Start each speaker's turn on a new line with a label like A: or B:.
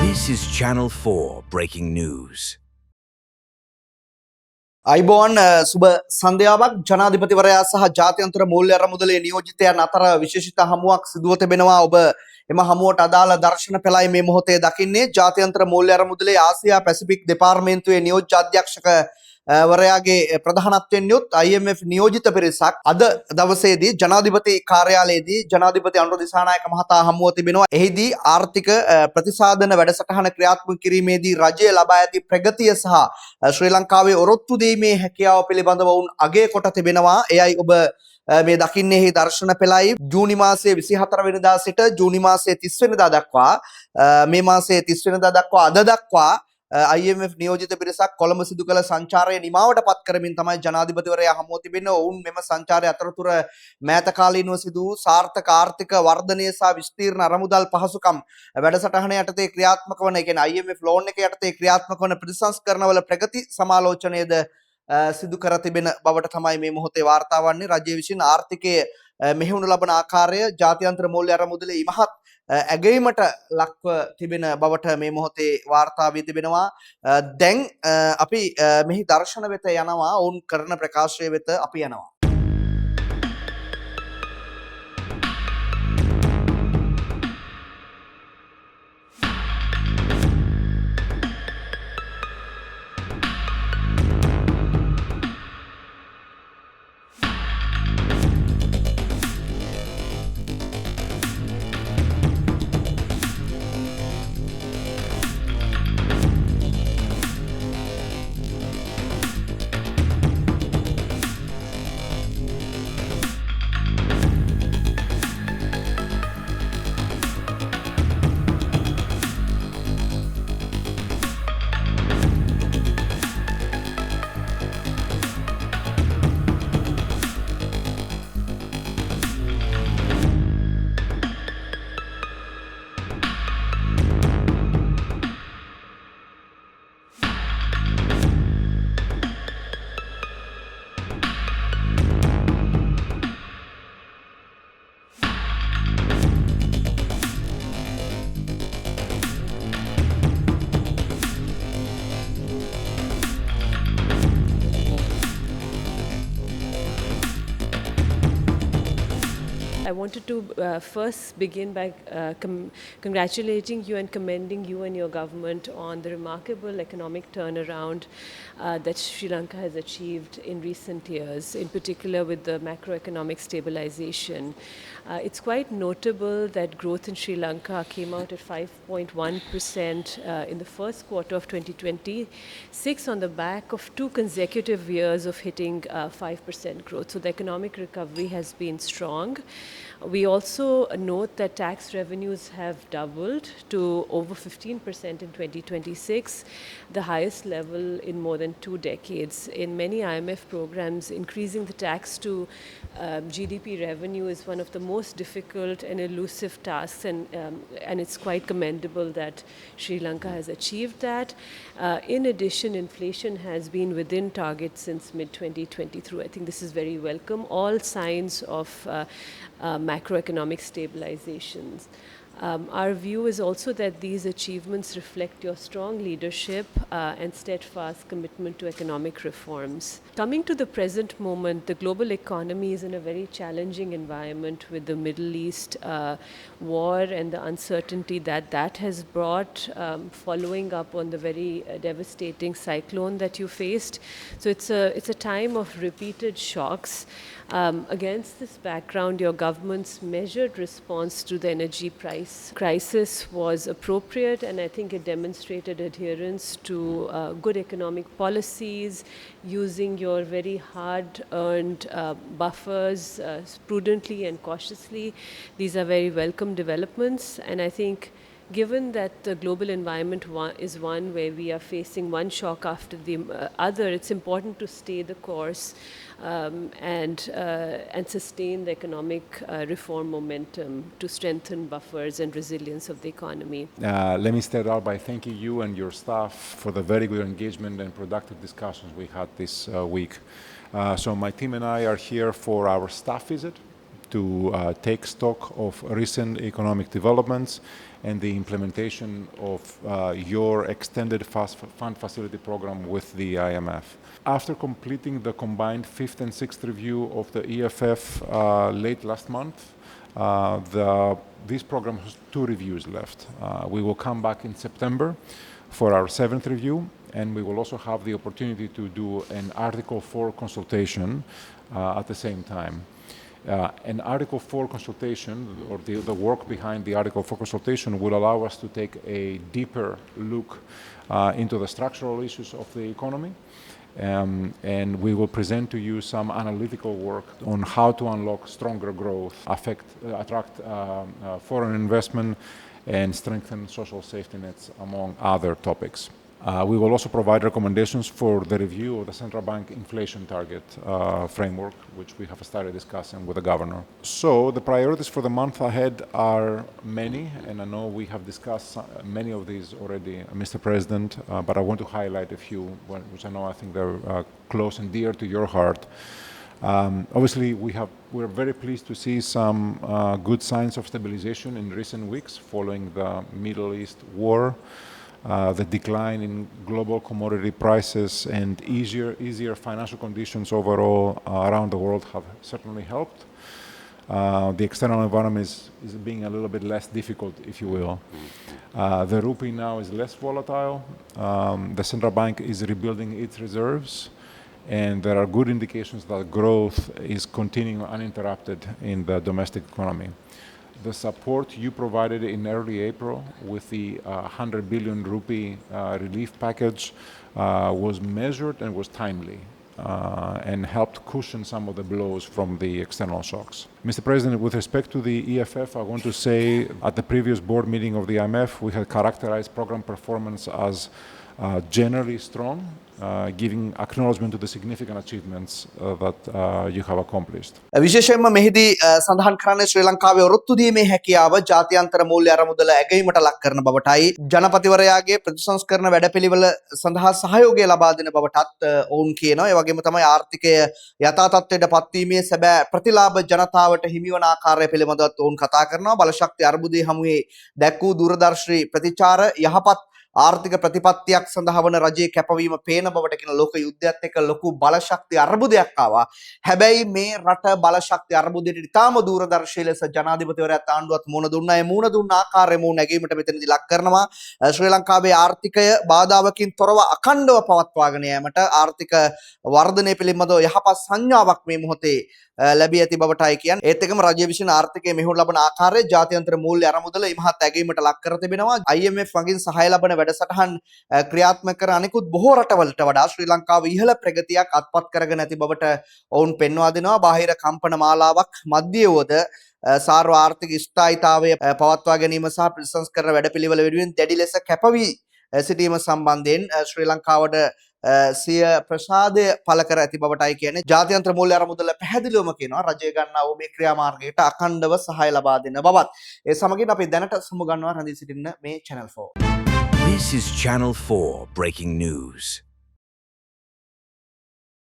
A: This is Channel 4 Breaking News.
B: අයිබෝන් සුබ සන්ධ්‍යාවක් ජනාධිපතිවරයා සහ ජාත්‍යන්තර මූල්‍ය අරමුදලේ නියෝජිතයන් අතර විශේෂිත හමුවක් සිදුව තිබෙනවා. ඔබ එම හමුවට අදාළ දර්ශන පෙළයි මේ මොහොතේ දකින්නේ. ජාත්‍යන්තර මූල්‍ය අරමුදලේ ආසියා පැසිෆික් දෙපාර්තමේන්තුවේ නියෝජ්‍ය අධ්‍යක්ෂක වරයාගේ ප්‍රධානත්වයෙන් යුත් IMF නියෝජිත පිරිසක් අද දවසේදී ජනාධිපති කාර්යාලයේදී ජනාධිපති අනුර දිසානායක මහතා හමුව තිබෙනවා. එහිදී ආර්ථික ප්‍රතිසාධන වැඩසටහන ක්‍රියාත්මක කිරීමේදී රජය ලබා ඇති ප්‍රගතිය සහ ශ්‍රී ලංකාවේ ඔරොත්තු දීමේ හැකියාව පිළිබඳව වුන් අගය කොට තිබෙනවා. එයයි ඔබ මේ දකින්නේ එහි දර්ශන පෙළයි. ජූනි මාසයේ 24 වෙනිදා සිට ජූනි මාසයේ 30 වෙනිදා දක්වා මේ මාසයේ 30 වෙනිදා දක්වා අද දක්වා IMF නියෝජිත පිරිසක් කොළඹ සිදු කළ සංචාරය නිමාවට පත් කරමින් තමයි ජනාධිපතිවරයා හමුව තිබෙන්නේ. ඔවුන් මෙම සංචාරය අතරතුර මෑත කාලීනව සිදු වූ සාර්ථක ආර්ථික වර්ධනය සහ විස්තීර්ණ අරමුදල් පහසුකම් වැඩසටහන යටතේ ක්‍රියාත්මක වන, ඒ කියන්නේ IMF ලෝන් එක යටතේ ක්‍රියාත්මක වන ප්‍රතිසංස්කරණවල ප්‍රගති සමාලෝචනයේද සිදු කර තිබෙන බවට තමයි මේ මොහොතේ වාර්තා වන්නේ. රජය විසින් ආර්ථිකයේ මෙහෙයුණු ලබන ආකාරය ජාත්‍යන්තර මූල්‍ය අරමුදලේ ඉමහත් ඇගීමට ලක්ව තිබෙන බවට මේ මොහොතේ වාර්තා වී තිබෙනවා. දැන් අපි මෙහි දර්ශන වෙත යනවා. ඔවුන් කරන ප්‍රකාශය වෙත අපි යනවා.
C: I wanted to first begin by congratulating you and commending you and your government on the remarkable economic turnaround that Sri Lanka has achieved in recent years, in particular with the macroeconomic stabilization. It's quite notable that growth in Sri Lanka came out at 5.1% in the first quarter of 2026 on the back of 2 consecutive years of hitting 5% growth. So the economic recovery has been strong. We also note that tax revenues have doubled to over 15% in 2026, the highest level in more than 2 decades. In many IMF programs, increasing the tax to GDP revenue is one of the most difficult and elusive tasks, and it's quite commendable that Sri Lanka has achieved that. In addition, inflation has been within target since mid-2023. I think this is very welcome. All signs of macroeconomic stabilizations. Our view is also that these achievements reflect your strong leadership and steadfast commitment to economic reforms. Coming to the present moment, the global economy is in a very challenging environment with the Middle East war and the uncertainty that that has brought, following up on the very devastating cyclone that you faced. So it's a time of repeated shocks. Against this background, your government's measured response to the energy price crisis was appropriate, and I think it demonstrated adherence to good economic policies, using your very hard-earned buffers prudently and cautiously. These are very welcome developments, and I think given that the global environment is one where we are facing one shock after the other, it's important to stay the course and sustain the economic reform momentum to strengthen buffers and resilience of the economy.
D: Let me start out by thanking you and your staff for the very good engagement and productive discussions we had this week. So my team and I are here for our staff visit to take stock of recent economic developments and the implementation of your extended fund facility program with the IMF. After completing the combined 5th and 6th review of the EFF late last month, this program has 2 reviews left. We will come back in September for our 7th review, and we will also have the opportunity to do an Article 4 consultation at the same time. An Article 4 consultation, or the work behind the Article 4 consultation, will allow us to take a deeper look into the structural issues of the economy. And we will present to you some analytical work on how to unlock stronger growth, attract foreign investment, and strengthen social safety nets, among other topics. We will also provide recommendations for the review of the central bank inflation target framework, which we have started discussing with the governor. So the priorities for the month ahead are many, and I know we have discussed many of these already, Mr. President, but I want to highlight a few, which I know I think they're close and dear to your heart. Obviously, we're very pleased to see some good signs of stabilization in recent weeks following the Middle East war. The decline in global commodity prices and easier financial conditions overall around the world have certainly helped. The external environment is being a little bit less difficult, if you will. The rupee now is less volatile. The central bank is rebuilding its reserves, and there are good indications that growth is continuing uninterrupted in the domestic economy. The support you provided in early April with the 100 billion rupee relief package was measured and was timely and helped cushion some of the blows from the external shocks. Mr. President, with respect to the EFF, I want to say at the previous board meeting of the IMF, we had characterized program performance as generally strong, giving acknowledgement to the significant achievements that you have accomplished.
B: විශේෂයෙන්ම මෙහිදී සඳහන් කරන්නේ ශ්‍රී ලංකාවේ ඔරොත්තු දීමේ හැකියාව ජාත්‍යන්තර මූල්‍ය අරමුදල ඇගීමට ලක් කරන බවටයි ජනපතිවරයාගේ ප්‍රතිසංස්කරණ වැඩපිළිවෙල සඳහා සහයෝගය ලබා දෙන බවටත් ඔවුන් කියනවා. ඒ වගේම තමයි ආර්ථිකය යථා තත්ත්වයට පත්වීමේ සැබෑ ප්‍රතිලාභ ජනතාවට හිමිවන ආකාරය පිළිබඳවත් ඔවුන් කතා කරනවා. බලශක්ති අර්බුදයේ හමුවේ දැක් වූ දූරදර්ශී ප්‍රතිචාර යහපත් ආර්ථික ප්‍රතිපත්තියක් සඳහා වන රජයේ කැපවීම පේන බවට කියන ලෝක යුද්ධයත් එක්ක ලොකු බලශක්ති අර්බුදයක් ආවා. හැබැයි මේ රට බලශක්ති අර්බුදයට ඉතාම දූරදර්ශී ලෙස ජනාධිපතිවරයාත් ආණ්ඩුවත් මුහුණ දුන්නා. ඒ මුහුණ දුන්න ආකාරය මුහුණ නැගීමට මෙතනදී ලක් කරනවා. ශ්‍රී ලංකාවේ ආර්ථිකය බාධාවකින් තොරව අඛණ්ඩව පවත්වාගෙන යාමට ආර්ථික වර්ධනය පිළිබඳව යහපත් සංඥාවක් මේ මොහොතේ ලැබී ඇති බවටයි කියන්නේ. ඒත් එක්කම රජය විසින් ආර්ථිකය මෙහෙයුම් ලබන ආකාරය ජාත්‍යන්තර මූල්‍ය අරමුදල ඉමහත් ඇගීමට ලක් කර තිබෙනවා. IMF වගින් සහාය ලබන වැඩසටහන් ක්‍රියාත්මක කර අනෙකුත් බොහෝ රටවලට වඩා ශ්‍රී ලංකාව ඉහළ ප්‍රගතියක් අත්පත් කරගෙන ඇති බවට ඔවුන් පෙන්වා දෙනවා. බාහිර කම්පන මාලාවක් මධ්‍යයෝද සාර්ව ආර්ථික ස්ථායීතාවය පවත්වා ගැනීම සහ ප්‍රතිසංස්කරණ වැඩපිළිවෙල වෙනුවෙන් දැඩි ලෙස කැපවී සිටීම සම්බන්ධයෙන් ශ්‍රී ලංකාවට සිය ප්‍රසාදය පළ කර ඇති බවටයි කියන්නේ. ජාත්‍යන්තර මූල්‍ය අරමුදල පැහැදිලිවම කියනවා රජය ගන්නා වූ මේ ක්‍රියාමාර්ගයට අඛණ්ඩව සහාය ලබා දෙන බවත්. ඒ සමගින් අපි දැනට සමු ගන්නවා රැඳී සිටින්න මේ channel 4.
A: This is Channel 4 Breaking News.